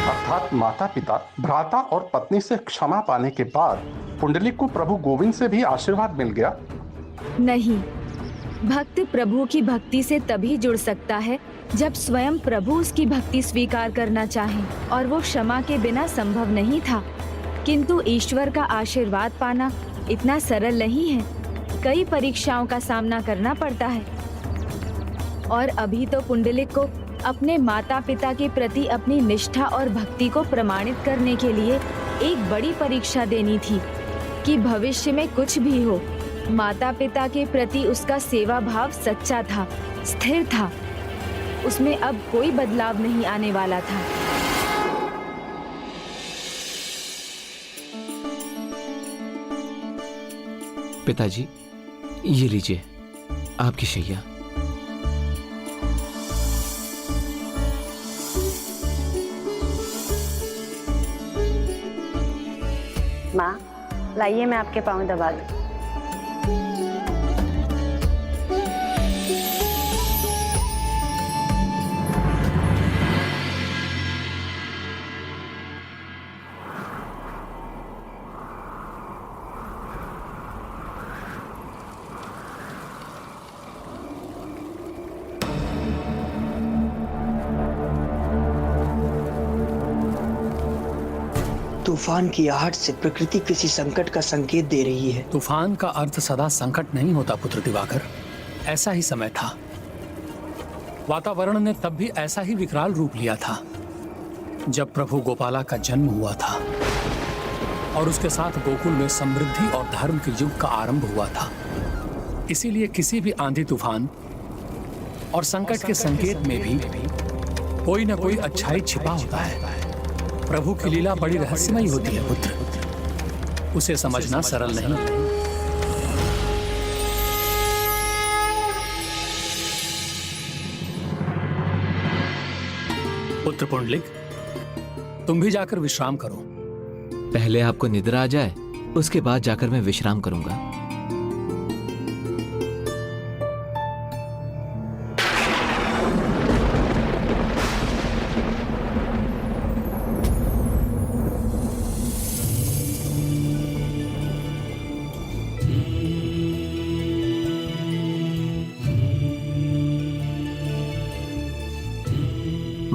अर्थात माता पिता, भ्राता और पत्नी से क्षमा पाने के बाद पुंडलिक को प्रभु गोविंद से भी आशीर्वाद मिल गया। नहीं, भक्त प्रभु की भक्ति से तभी जुड़ सकता है जब स्वयं प्रभु उसकी भक्ति स्वीकार करना चाहे, और वो क्षमा के बिना संभव नहीं था। किंतु ईश्वर का आशीर्वाद पाना इतना सरल नहीं है, कई परीक्षाओं का सामना करना पड़ता है। और अभी तो पुंडलिक को अपने माता पिता के प्रति अपनी निष्ठा और भक्ति को प्रमाणित करने के लिए एक बड़ी परीक्षा देनी थी कि भविष्य में कुछ भी हो, माता पिता के प्रति उसका सेवा भाव सच्चा था, स्थिर था, उसमें अब कोई बदलाव नहीं आने वाला था। पिताजी, ये लीजिए आपकी शैया। माँ, लाइए मैं आपके पाँव दबा दूं। तूफान की आहट से प्रकृति किसी संकट का संकेत दे रही है। तूफान का अर्थ सदा संकट नहीं होता पुत्र दिवाकर। ऐसा ही समय था, वातावरण ने तब भी ऐसा ही विकराल रूप लिया था जब प्रभु गोपाला का जन्म हुआ था, और उसके साथ गोकुल में समृद्धि और धर्म के युग का आरंभ हुआ था। इसीलिए किसी भी आंधी तूफान और संकट के संकेत में भी कोई न कोई अच्छाई छिपा होता है। प्रभु की लीला बड़ी रहस्यमयी होती है पुत्र, उसे समझना सरल नहीं। पुत्र पुंडलिक, तुम भी जाकर विश्राम करो। पहले आपको निद्रा आ जाए, उसके बाद जाकर मैं विश्राम करूंगा।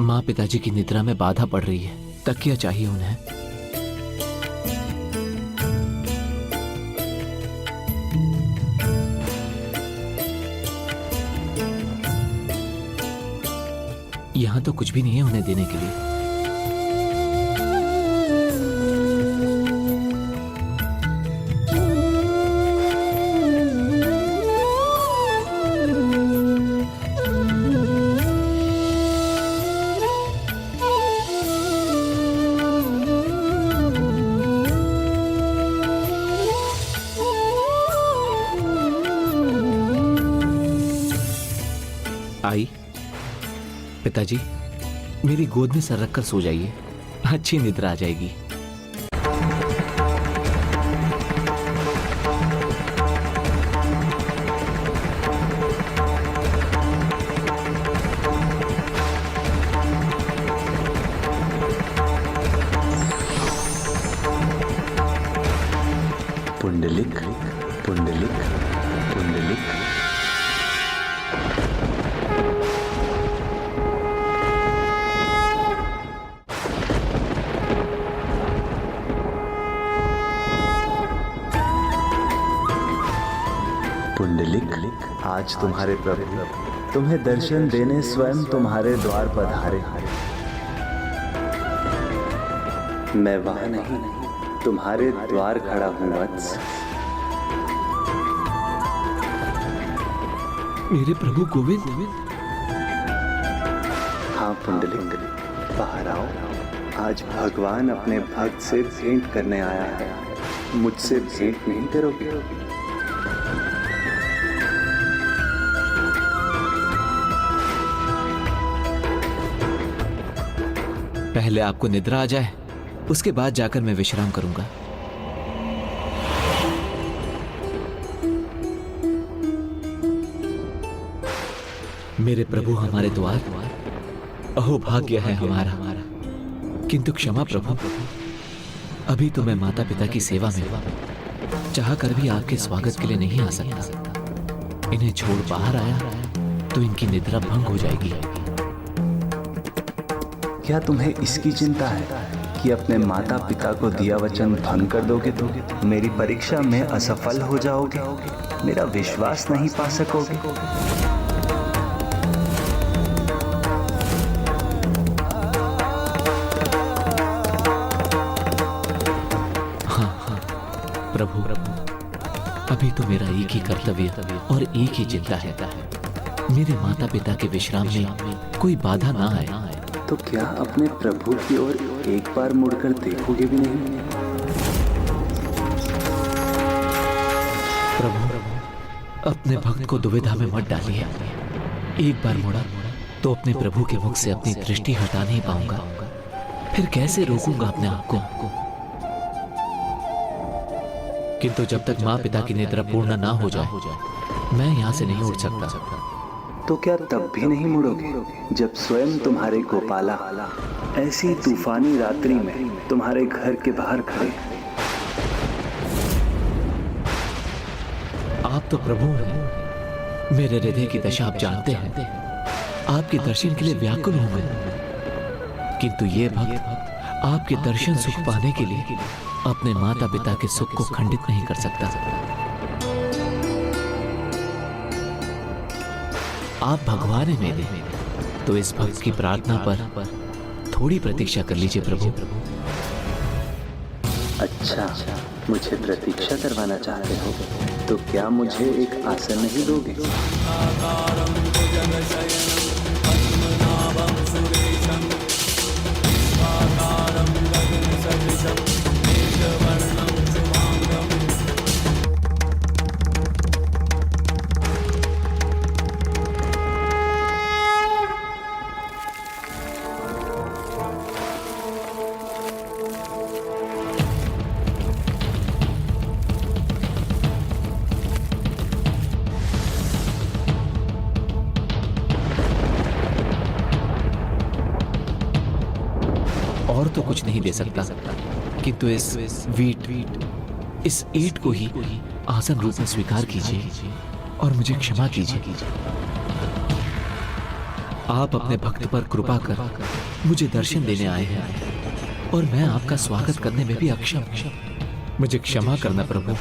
माँ पिताजी की निद्रा में बाधा पड़ रही है, तकिया चाहिए उन्हें। यहाँ तो कुछ भी नहीं है उन्हें देने के लिए। आई, पिताजी मेरी गोद में सर रखकर सो जाइए, अच्छी निद्रा आ जाएगी। पुंडलिक, पुंडलिक, पुंडलिक। पुंडलिक, आज तुम्हारे प्रभु तुम्हें दर्शन देने स्वयं तुम्हारे द्वार पधारे। मैं वहां नहीं, तुम्हारे द्वार खड़ा हूं वत्स। मेरे प्रभु गोविंद। हाँ पुंडलिक, बाहर आओ। आज भगवान अपने भक्त से भेंट करने आया है। मुझसे भेंट नहीं करोगे? पहले आपको निद्रा आ जाए, उसके बाद जाकर मैं विश्राम करूंगा। मेरे प्रभु हमारे द्वार, अहो भाग्य है हमारा। किंतु क्षमा प्रभु, अभी तो मैं माता पिता की सेवा में चाह कर भी आपके स्वागत के लिए नहीं आ सकता। इन्हें छोड़ बाहर आया तो इनकी निद्रा भंग हो जाएगी। क्या तुम्हें इसकी चिंता है कि अपने माता पिता को दिया वचन भंग कर दोगे तो मेरी परीक्षा में असफल हो जाओगे, मेरा विश्वास नहीं पा सकोगे? प्रभु, अभी तो मेरा एक ही कर्तव्य और एक ही चिंता है, मेरे माता पिता के विश्राम में कोई बाधा ना आए। तो क्या अपने प्रभु की ओर एक बार मुड़कर देखोगे भी नहीं? प्रभु, अपने भक्त को दुविधा में मत डालिए। एक बार मुड़ा तो अपने प्रभु के मुख से अपनी दृष्टि हटा नहीं पाऊंगा, फिर कैसे रोकूंगा अपने आप को? किंतु जब तक माँ पिता की निद्रा पूर्ण ना हो जाए, मैं यहाँ से नहीं उठ सकता। तो क्या तब भी नहीं मुड़ोगे जब स्वयं तुम्हारे गोपाला ऐसी तूफानी रात्रि में तुम्हारे घर के बाहर खड़े हैं? आप तो प्रभु हैं, मेरे हृदय की दशा आप जानते हैं। आपके दर्शन के लिए व्याकुल हूं मैं, किंतु ये भक्त आपके दर्शन सुख पाने के लिए अपने माता पिता के सुख को खंडित नहीं कर सकता। आप भगवान हैं मेरे, तो इस भक्त की प्रार्थना पर थोड़ी प्रतीक्षा कर लीजिए प्रभु। अच्छा, मुझे प्रतीक्षा करवाना चाहते हो तो क्या मुझे एक आसन नहीं दोगे? और तो कुछ नहीं दे सकता, किंतु इस ईंट को ही आसन रूप में स्वीकार कीजिए और मुझे क्षमा कीजिए। आप अपने भक्त पर कृपा कर मुझे दर्शन देने आए हैं और मैं आपका स्वागत करने में भी अक्षम। मुझे क्षमा करना प्रभु।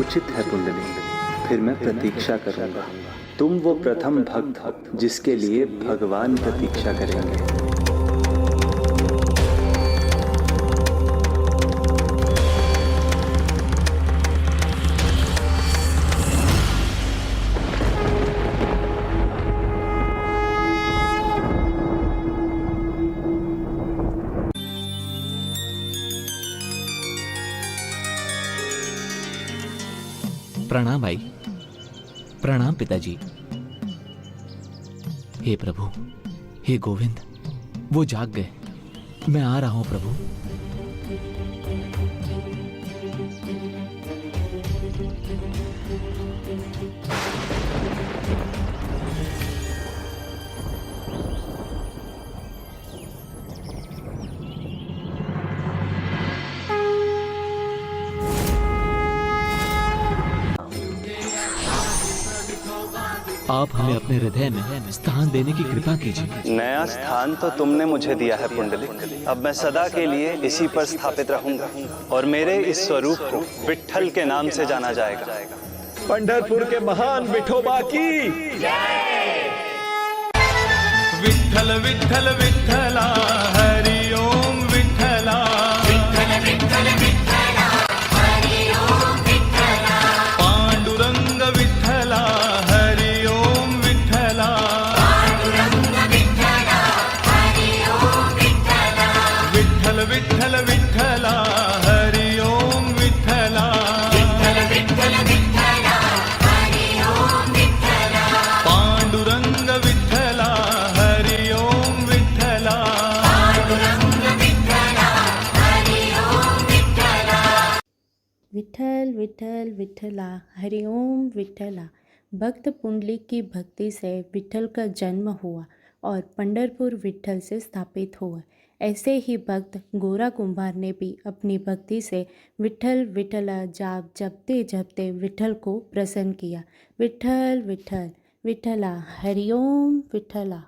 उचित है पुंडली, फिर मैं प्रतीक्षा करूंगा। तुम वो प्रथम भक्त जिसके लिए भगवान प्रतीक्षा करेंगे। प्रणाम भाई। प्रणाम पिताजी। हे प्रभु, हे गोविंद, वो जाग गए। मैं आ रहा हूं प्रभु। आप हमें अपने हृदय में स्थान देने की कृपा कीजिए। नया स्थान तो तुमने मुझे दिया है पुंडलिक, अब मैं सदा के लिए इसी पर स्थापित रहूंगा और मेरे इस स्वरूप को विट्ठल के नाम से जाना जाएगा। पंढरपुर के महान विठोबा की विठ्ठल विठ्ठल विठ्ठला हरि ओम विठ्ठला विठ्ठल विठ्ठल विठ्ठला हरि ओम विठ्ठला पांडुरंग विठ्ठला हरि ओम विठ्ठला पांडुरंग विठ्ठला हरि ओम विठ्ठला विठ्ठल विठ्ठल विठ्ठला हरि ओम विठ्ठला विठ्ठल विठ्ठल विठ्ठला हरि ओम विठ्ठला पांडुरंग विठ्ठला हरि ओम विठ्ठला पांडुरंग विठ्ठला हरि ओम विठ्ठला विठल विठल विठला हरिओम विठला। भक्त पुंडलिक की भक्ति से विठल का जन्म हुआ और पंढरपुर विठल से स्थापित हुआ। ऐसे ही भक्त गोरा कुंभार ने भी अपनी भक्ति से विठल विठला जाप जपते जपते विठल को प्रसन्न किया। विठल विठल विठला हरिओम विठला।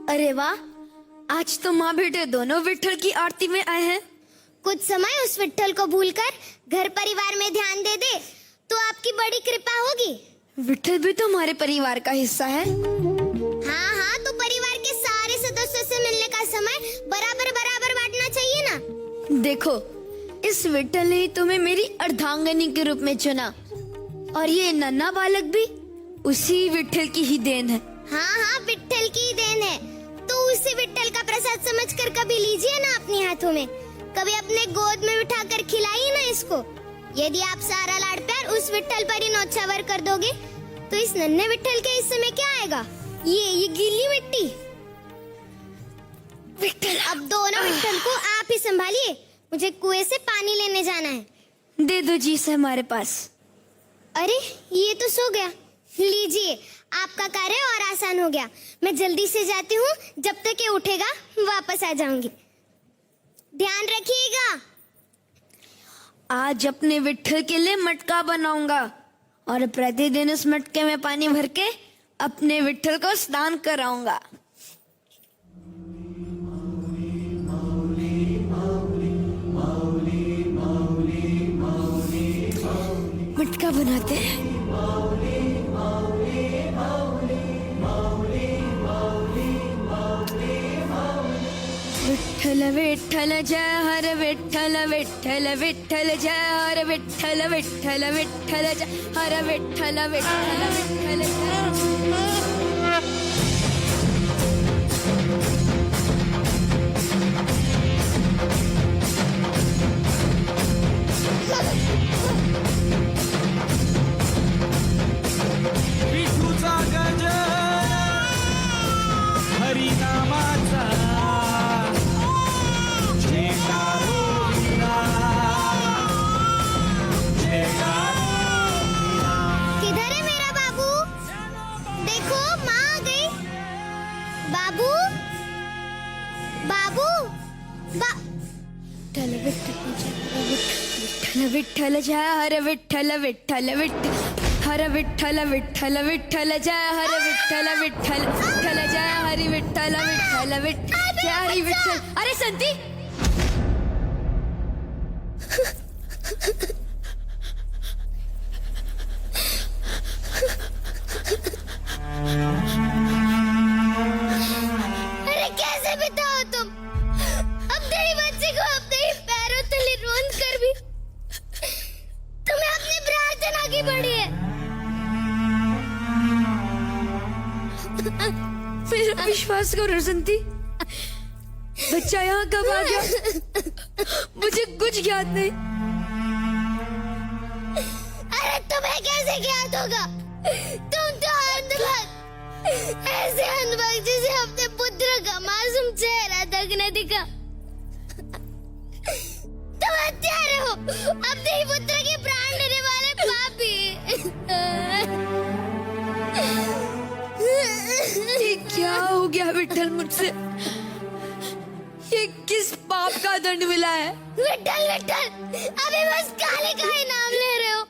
अरे वाह, आज तो माँ बेटे दोनों विठल की आरती में आए हैं। कुछ समय उस विठल को भूलकर घर परिवार में ध्यान दे दे तो आपकी बड़ी कृपा होगी। विठल भी तो हमारे परिवार का हिस्सा है। हाँ हाँ, तो परिवार के सारे सदस्यों से मिलने का समय बराबर बराबर बांटना चाहिए ना। देखो, इस विठल ने तुम्हें मेरी अर्धांगिनी के रूप में चुना और ये नन्हा बालक भी उसी विठल की ही देन है। हाँ हाँ, विठल की ही देन है, तो उसी विठल का प्रसाद समझकर कभी लीजिए ना अपने हाथों में, कभी अपने गोद में बिठाकर खिलाइए ना इसको। यदि आप सारा लाड़ प्यार उस विठल पर ही न्योछावर कर दोगे तो इस नन्हे विठल के हिस्से में क्या आएगा? ये गीली मिट्टी। विठल, अब दोनों विठल को आप ही संभालिए, मुझे कुएं से पानी लेने जाना है। दे दो जी से हमारे पास। अरे ये तो सो गया। लीजिए, आपका कार्य और आसान हो गया। मैं जल्दी से जाती हूँ, जब तक ये उठेगा वापस आ जाऊंगी। ध्यान रखिएगा। आज अपने विठल के लिए मटका बनाऊंगा और प्रतिदिन उस मटके में पानी भर के अपने विठल को स्नान कराऊंगा। मटका बनाते हैं। विठ्ठल विठ्ठल जय हर विठ्ठल विठ्ठल विठ्ठल जय हर विठ्ठल विठ्ठल विठ्ठल जय हर विठ्ठल विठ्ठल विठ्ठल विठूचा गजर हरिनामाचा किधर है मेरा बाबू? देखो, माँ आ गई। बाबू, बाबू, विठ्ठल विठ्ठल जय हर विठ्ठल विठ्ठल विठ्ठल हर विठ्ठल विठ्ठल विठ्ठल जय हर विठ्ठल विठ्ठल विठ्ठल जय हरि विठ्ठल विठ्ठल विठ्ठल जय हरि विठ्ठल। अरे संती, अरे कैसे बिताओ तुम? अपने ही बच्चे को अपने ही पैरों तले रोंद कर भी तुम्हें अपनी प्रार्थना की पड़ी है। मेरा विश्वास करो संती, बच्चा यहाँ कब आ गया मुझे कुछ याद नहीं। अरे तुम्हें कैसे ज्ञात होगा? तुम तो अंधभक्त, ऐसे अंधभक्त जिसे अपने पुत्र का मासूम चेहरा तक न दिखा। तुम हत्यारे हो, अपने ही पुत्र के प्राण लेने वाले पापी। ये क्या हो गया विठ्ठल मुझसे? ये किस पाप का दंड मिला है? विठ्ठल विठ्ठल, अभी बस काले का ही नाम ले रहे हो।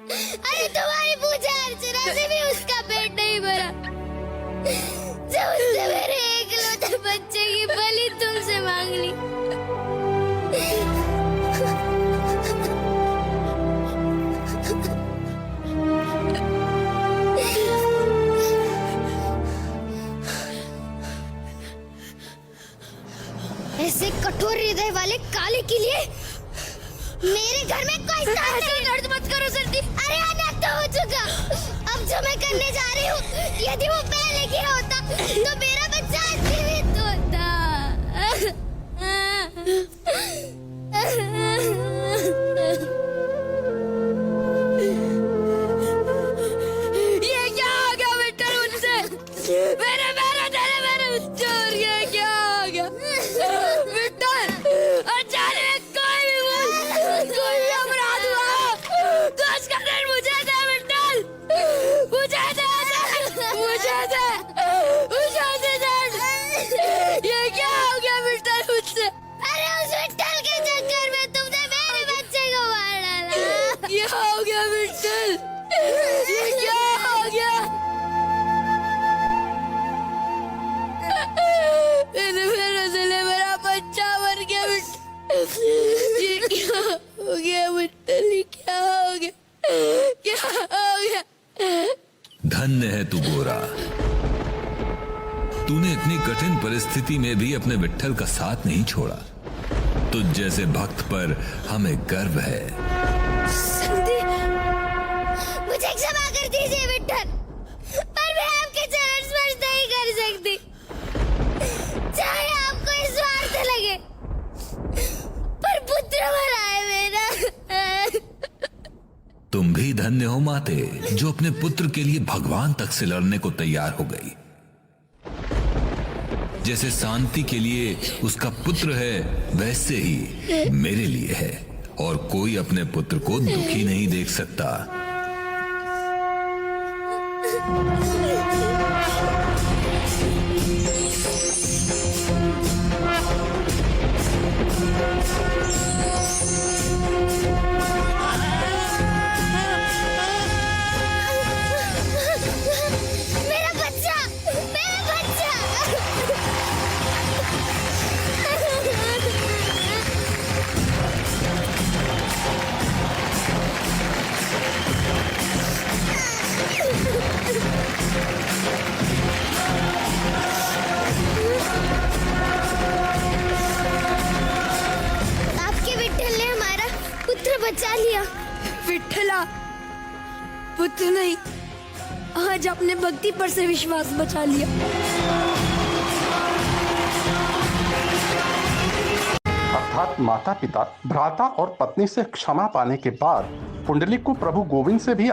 अरे तुम्हारी पूजा अर्चना से भी उसका पेट नहीं भरा, जब उसने मेरे एकलौते बच्चे की बलि तुमसे मांग ली। ऐसे कठोर हृदय वाले काले के लिए मेरे घर में कोई स्थान नहीं। दर्द मत करो सर्दी। अरे अनर्थ हो चुका। अब जो मैं करने जा रही हूँ, यदि वो पहले किया होता तो मेरा बच्चा जीवित होता। ये क्या हो गया विठल मुझसे? मेरे पैरों तले मेरे चोर, ये क्या हो गया विठल? अचानक कोई भी अपराध हुआ तो उसका दंड मुझे दे विठल, मुझे दे दंड। ये क्या हो गया विठल मुझसे? अरे उस विठल के चक्कर में तुमने मेरे बच्चे को मार डाला। ये हो गया विठल, ये क्या हो गया? मेरे दिले मेरा बच्चा मर गया विठल। ये क्या हो गया विठल? ये क्या हो गया? क्या हो गया? धन्य है तू गोरा, तूने इतनी कठिन परिस्थिति में भी अपने विठल का साथ नहीं छोड़ा। तुझ जैसे भक्त पर हमें गर्व है। मुझे क्षमा कर दीजिए विठल, पर मैं आपके चरण स्पर्श नहीं कर सकती, चाहे आपको इस स्वार्थ लगे, पर पुत्र मरा है मेरा। तुम भी धन्य हो माते, जो अपने पुत्र के लिए भगवान तक से लड़ने को तैयार हो गई। जैसे शांति के लिए उसका पुत्र है, वैसे ही मेरे लिए है, और कोई अपने पुत्र को दुखी नहीं देख सकता। मेरा बच्चा, मेरा बच्चा। आपके विठल ने हमारा पुत्र बचा लिया। विठला पुत्र नहीं, आज अपने भक्ति पर से विश्वास बचा लिया। अर्थात माता पिता, भ्राता और पत्नी से क्षमा पाने के बाद पुंडलिक को प्रभु गोविंद से भी